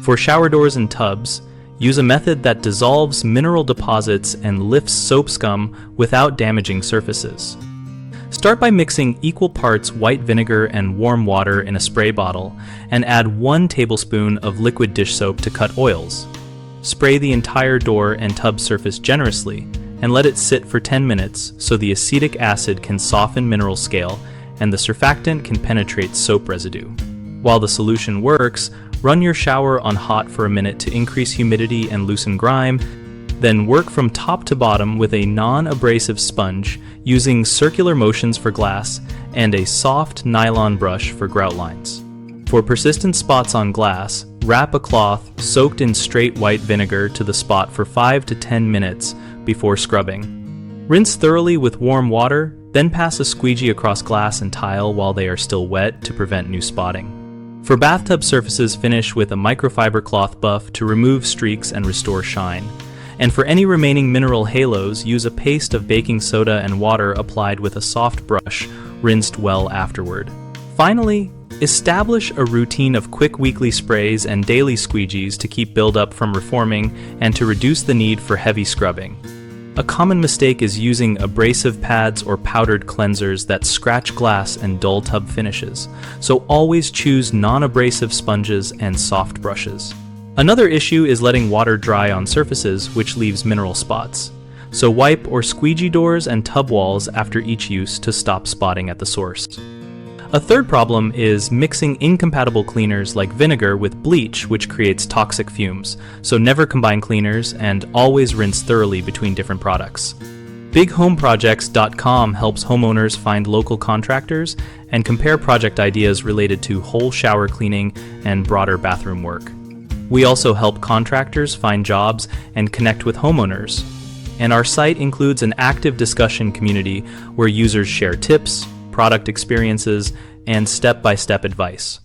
For shower doors and tubs, use a method that dissolves mineral deposits and lifts soap scum without damaging surfaces. Start by mixing equal parts white vinegar and warm water in a spray bottle and add 1 tablespoon of liquid dish soap to cut oils. Spray the entire door and tub surface generously and let it sit for 10 minutes so the acetic acid can soften mineral scale and the surfactant can penetrate soap residue. While the solution works, run your shower on hot for a minute to increase humidity and loosen grime, then work from top to bottom with a non-abrasive sponge using circular motions for glass and a soft nylon brush for grout lines. For persistent spots on glass, wrap a cloth soaked in straight white vinegar to the spot for 5 to 10 minutes before scrubbing. Rinse thoroughly with warm water, then pass a squeegee across glass and tile while they are still wet to prevent new spotting. For bathtub surfaces, finish with a microfiber cloth buff to remove streaks and restore shine. And for any remaining mineral halos, use a paste of baking soda and water applied with a soft brush, rinsed well afterward. Finally, establish a routine of quick weekly sprays and daily squeegees to keep buildup from reforming and to reduce the need for heavy scrubbing. A common mistake is using abrasive pads or powdered cleansers that scratch glass and dull tub finishes, so always choose non-abrasive sponges and soft brushes. Another issue is letting water dry on surfaces, which leaves mineral spots. So wipe or squeegee doors and tub walls after each use to stop spotting at the source. A third problem is mixing incompatible cleaners like vinegar with bleach, which creates toxic fumes, so never combine cleaners and always rinse thoroughly between different products. BigHomeProjects.com helps homeowners find local contractors and compare project ideas related to whole shower cleaning and broader bathroom work. We also help contractors find jobs and connect with homeowners. And our site includes an active discussion community where users share tips, product experiences, and step-by-step advice.